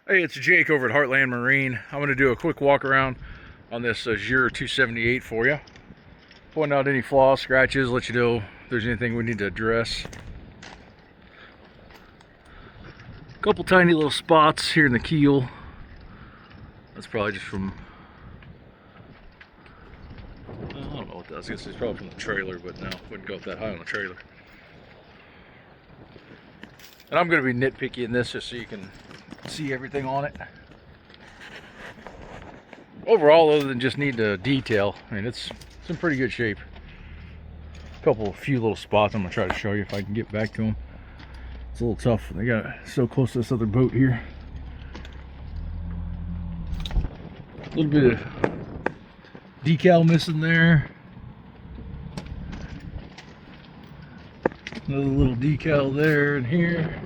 Hey, it's Jake over at Heartland Marine. I'm going to do a quick walk around on this Azure 278 for you. Point out any flaws, scratches, let you know if there's anything we need to address. A couple tiny little spots here in the keel. That's probably just from, I don't know what that is. I guess it's probably from the trailer, but no, wouldn't go up that high on the trailer. And I'm going to be nitpicky in this just so you can see everything on it. Overall, other than just need to detail, I mean, it's in pretty good shape. A few little spots I'm going to try to show you if I can get back to them. It's a little tough. They got so close to this other boat here. A little bit of decal missing there. Another little decal there and here.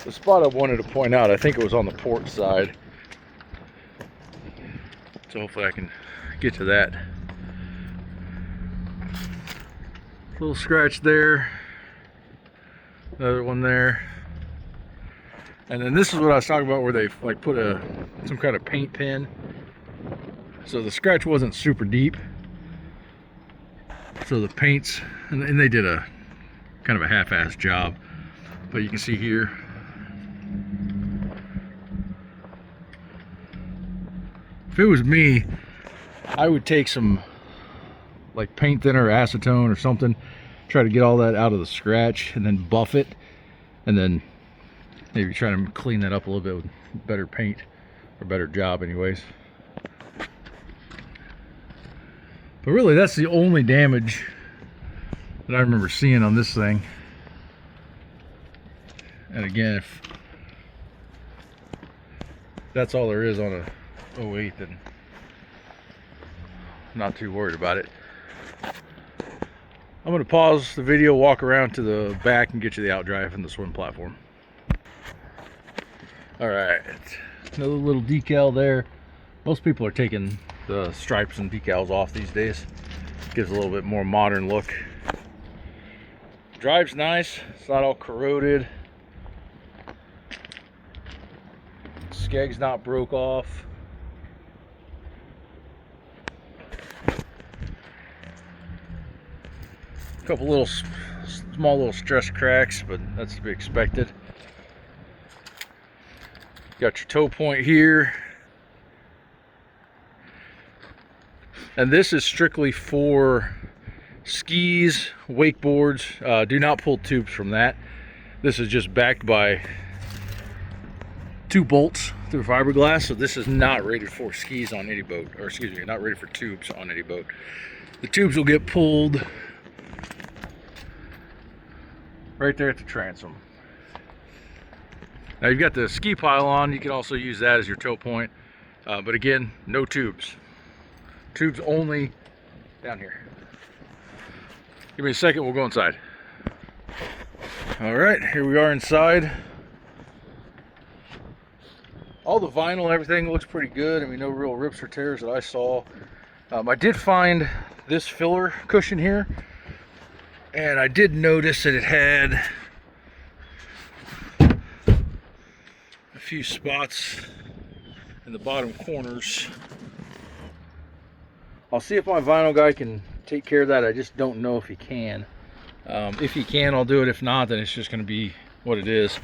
The spot I wanted to point out, I think it was on the port side. So hopefully I can get to that. Little scratch there. Another one there. And then this is what I was talking about where they like put some kind of paint pen. So the scratch wasn't super deep. So the paints, and they did a kind of a half-assed job. But you can see here, if it was me, I would take some like paint thinner or acetone or something, try to get all that out of the scratch and then buff it, and then maybe try to clean that up a little bit with better paint, or better job anyways. But really that's the only damage that I remember seeing on this thing. And again, if that's all there is on a 08, then I'm not too worried about it. I'm going to pause the video, walk around to the back and get you the outdrive and the swim platform. Alright, another little decal there. Most people are taking the stripes and decals off these days. Gives a little bit more modern look. Drive's nice, it's not all corroded. Skeg's not broke off. A couple little small little stress cracks, but that's to be expected. Got your tow point here. And this is strictly for skis, wakeboards. Do not pull tubes from that. This is just backed by 2 bolts through fiberglass, so this is not rated for skis on any boat, or excuse me, not rated for tubes on any boat. The tubes will get pulled right there at the transom. Now you've got the ski pylon, you can also use that as your tow point, but again, no tubes. Tubes only down here. Give me a second, we'll go inside. All right, here we are inside. All the vinyl and everything looks pretty good. I mean, no real rips or tears that I saw. I did find this filler cushion here, and I did notice that it had a few spots in the bottom corners. I'll see if my vinyl guy can take care of that. I just don't know if he can. If he can, I'll do it. If not, then it's just going to be what it is.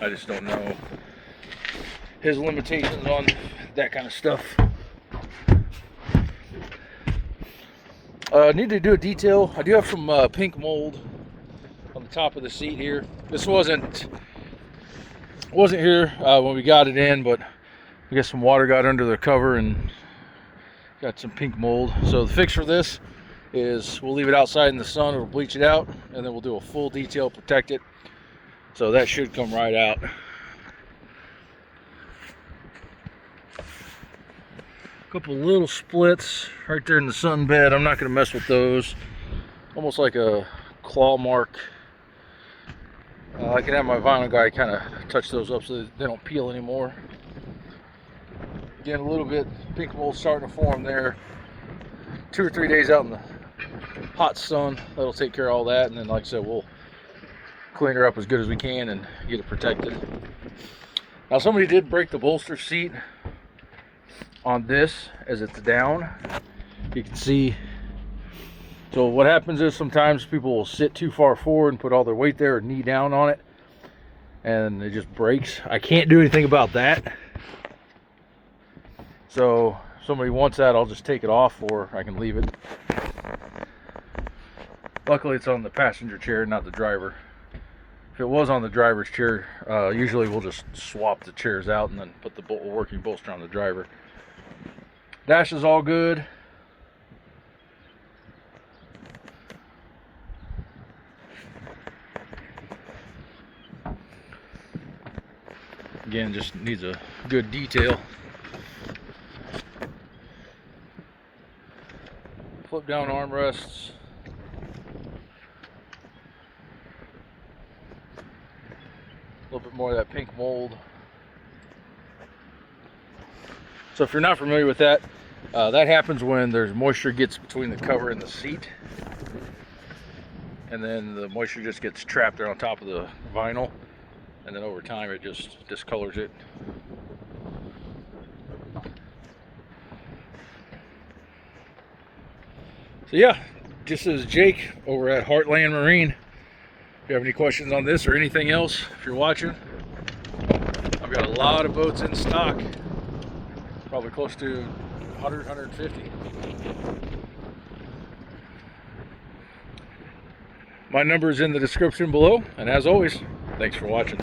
I just don't know his limitations on that kind of stuff. I need to do a detail. I do have some pink mold on the top of the seat here. This wasn't here when we got it in, but I guess some water got under the cover and got some pink mold. So the fix for this is we'll leave it outside in the sun, it'll bleach it out, and then we'll do a full detail, protect it. So that should come right out. Couple little splits right there in the sun bed. I'm not going to mess with those. Almost like a claw mark. I can have my vinyl guy kind of touch those up so that they don't peel anymore. Again, a little bit pink mold starting to form there. 2 or 3 days out in the hot sun, that'll take care of all that, and then like I said, we'll clean her up as good as we can and get it protected. Now somebody did break the bolster seat on this as it's down. You can see. So what happens is sometimes people will sit too far forward and put all their weight there or knee down on it, and it just breaks. I can't do anything about that. So if somebody wants that, I'll just take it off, or I can leave it. Luckily it's on the passenger chair, not the driver. If it was on the driver's chair, usually we'll just swap the chairs out and then put the working bolster on the driver. Dash is all good. Again, just needs a good detail. Flip down armrests. A little bit more of that pink mold. So if you're not familiar with that, that happens when there's moisture gets between the cover and the seat, and then the moisture just gets trapped there on top of the vinyl, and then over time it just discolors it. So yeah, this is Jake over at Heartland Marine. If you have any questions on this or anything else, if you're watching, I've got a lot of boats in stock, probably close to 100, 150. My number is in the description below, and as always, thanks for watching.